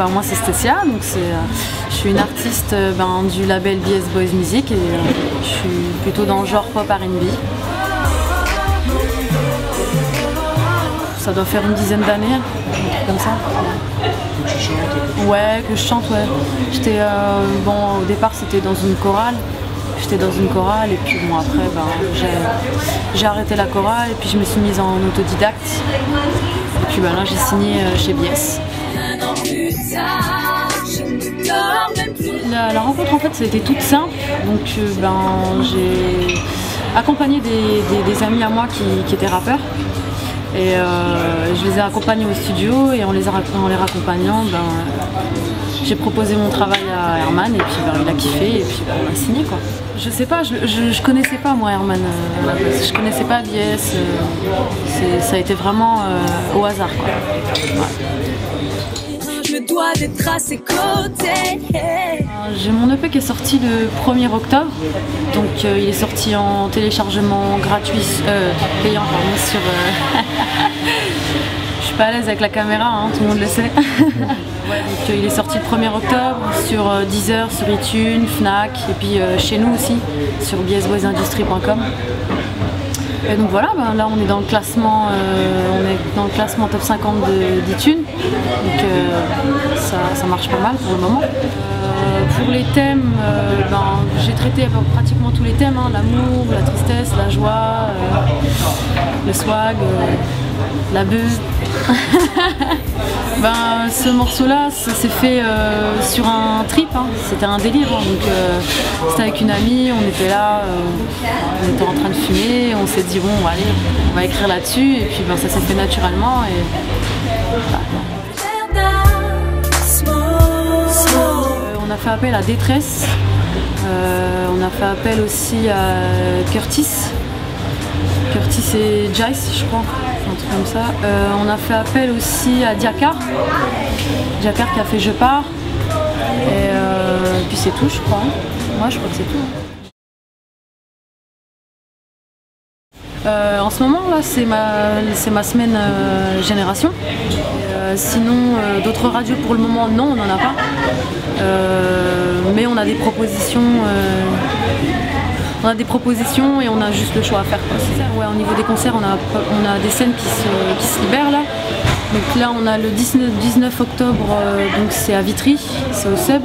ben, moi c'est Stécia, donc je suis une artiste du label BS Boys Music et je suis plutôt dans le genre pop R&B. Ça doit faire une dizaine d'années, un truc comme ça. Que tu chantes? Ouais, que je chante, ouais. J'étais, au départ c'était dans une chorale. J'étais dans une chorale et puis bon après j'ai arrêté la chorale et puis je me suis mise en autodidacte. Et puis là j'ai signé chez BS. La rencontre en fait ça a été toute simple, donc j'ai accompagné des amis à moi qui étaient rappeurs. Et je les ai accompagnés au studio et en les raccompagnant, j'ai proposé mon travail à Herman et puis il a kiffé et puis on a signé quoi. Je sais pas, je connaissais pas moi Herman, je connaissais pas BS, ça a été vraiment au hasard quoi. Ouais. Je dois d'être à ses côtés. J'ai mon EP qui est sorti le 1er octobre, donc il est sorti en téléchargement gratuit, payant pardon, sur... Je suis pas à l'aise avec la caméra, hein, tout le monde le sait. Ouais, donc, il est sorti le 1er octobre sur Deezer, sur iTunes, Fnac et puis chez nous aussi sur bsboysindustrie.com. Et donc voilà, là on est dans le classement, top 50 d'iTunes, donc ça marche pas mal pour le moment. Pour les thèmes, j'ai traité pratiquement tous les thèmes, hein, l'amour, la tristesse, la joie, le swag, la buzz. Ce morceau-là, s'est fait sur un trip, hein. C'était un délire, hein. Donc c'était avec une amie, on était là, on était en train de fumer, on s'est dit bon allez, on va écrire là-dessus et puis ça s'est fait naturellement et voilà. On a fait appel à Détresse, on a fait appel aussi à Curtis et Jace je crois. Un truc comme ça. On a fait appel aussi à Diakar qui a fait Je pars et puis c'est tout je crois. Moi je crois que c'est tout. En ce moment là c'est ma semaine Génération. Sinon d'autres radios pour le moment non on n'en a pas. Mais on a des propositions. On a des propositions et on a juste le choix à faire. Ouais, au niveau des concerts, on a des scènes qui se libèrent là. Donc là, on a le 19 octobre, donc c'est à Vitry, c'est au Seb.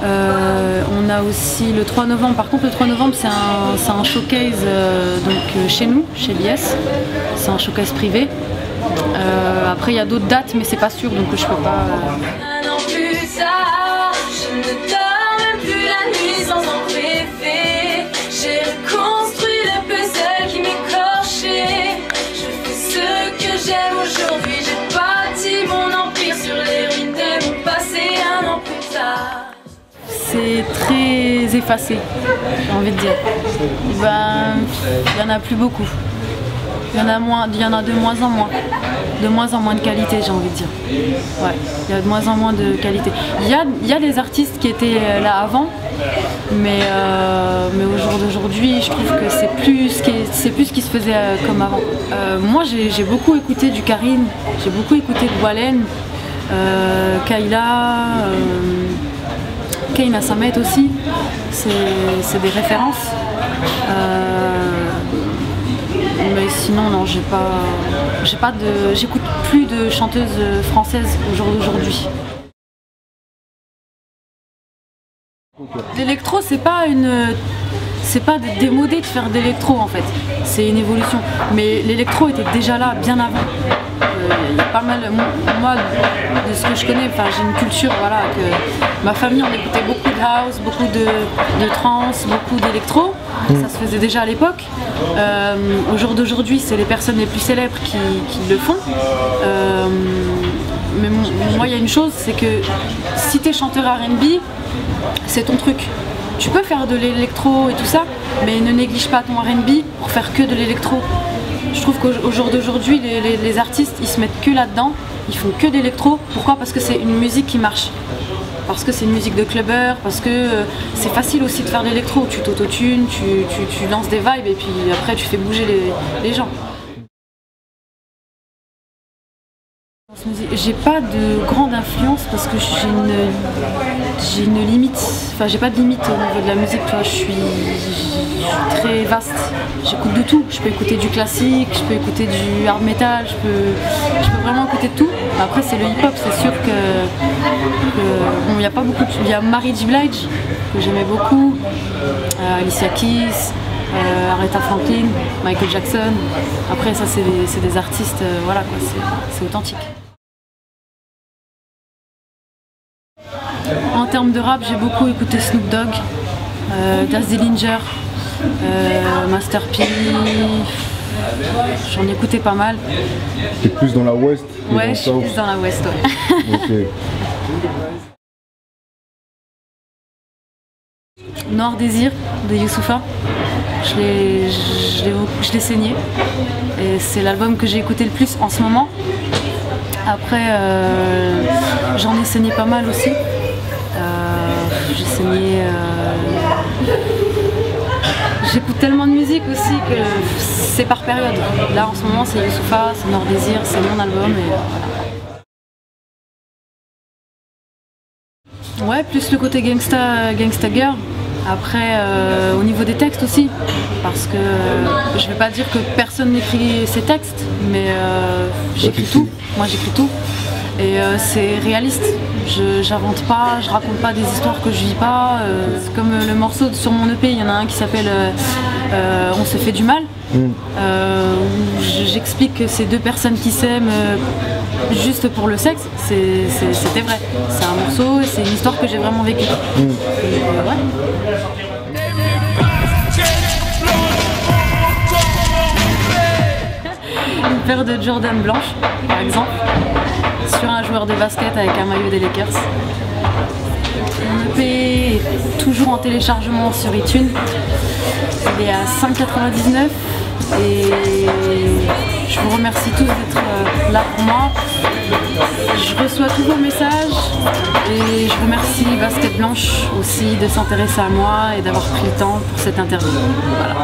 On a aussi le 3 novembre. Par contre, le 3 novembre, c'est un showcase donc chez nous, chez BS. C'est un showcase privé. Après, il y a d'autres dates, mais c'est pas sûr, donc je peux pas. C'est très effacé, j'ai envie de dire. Il y en a plus beaucoup. Il y en a de moins en moins. De moins en moins de qualité, j'ai envie de dire. Ouais, il y a de moins en moins de qualité. Il y a des artistes qui étaient là avant, mais au jour d'aujourd'hui, je trouve que c'est plus ce qui se faisait comme avant. Moi, j'ai beaucoup écouté du Karine, j'ai beaucoup écouté de Wallen, Kayla. Kayna Samet aussi, c'est des références. Mais sinon non, j'écoute plus de chanteuses françaises au jour d'aujourd'hui. L'électro c'est pas démodé de faire d'électro en fait, c'est une évolution. Mais l'électro était déjà là bien avant. Il y a pas mal, moi de ce que je connais, j'ai une culture, voilà, que ma famille on écoutait beaucoup de house, beaucoup de trance, beaucoup d'électro, ça se faisait déjà à l'époque. Au jour d'aujourd'hui c'est les personnes les plus célèbres qui le font. Mais moi il y a une chose, c'est que si t'es chanteur R&B, c'est ton truc. Tu peux faire de l'électro et tout ça, mais ne néglige pas ton R&B pour faire que de l'électro. Je trouve qu'au jour d'aujourd'hui, les artistes, ils se mettent que là-dedans, ils font que d'électro. Pourquoi? Parce que c'est une musique qui marche. Parce que c'est une musique de clubbeur, parce que c'est facile aussi de faire de l'électro. Tu t'autotunes, tu lances des vibes et puis après tu fais bouger les gens. musique. J'ai pas de grande influence parce que j'ai une limite, enfin j'ai pas de limite au niveau de la musique, tu vois, je suis très vaste, j'écoute de tout, je peux écouter du classique, je peux écouter du hard metal, je peux vraiment écouter de tout. Après c'est le hip hop, c'est sûr que bon, y a pas beaucoup, il y a Mary J. Blige que j'aimais beaucoup, Alicia Keys, Aretha Franklin, Michael Jackson. Après ça c'est des artistes, voilà quoi, c'est authentique. En termes de rap, j'ai beaucoup écouté Snoop Dogg, Daz Dillinger, Master P. J'en ai écouté pas mal. T'es plus dans la West? Ouais, je suis plus dans la West, ouais. Ok. Noir Désir de Youssoupha, je l'ai saigné et c'est l'album que j'ai écouté le plus en ce moment. Après j'en ai saigné pas mal aussi. J'ai saigné. J'écoute tellement de musique aussi que c'est par période. Là en ce moment c'est Youssoupha, c'est Noir Désir, c'est mon album et voilà. Ouais, plus le côté gangsta girl. Après, au niveau des textes aussi, parce que je vais pas dire que personne n'écrit ses textes, mais j'écris tout. Moi j'écris tout. Et c'est réaliste. J'invente pas, je raconte pas des histoires que je vis pas. C'est comme le morceau sur mon EP, il y en a un qui s'appelle On se fait du mal. Où j'explique que c'est deux personnes qui s'aiment juste pour le sexe. C'était vrai. C'est un morceau et c'est une histoire que j'ai vraiment vécue. Ouais. Une paire de Jordan blanches, par exemple, sur un joueur de basket avec un maillot des Lakers. Mon EP est toujours en téléchargement sur iTunes. Il est à 5,99 et je vous remercie tous d'être là pour moi. Je reçois tous vos messages et je remercie Basket Blanche aussi de s'intéresser à moi et d'avoir pris le temps pour cette interview. Voilà.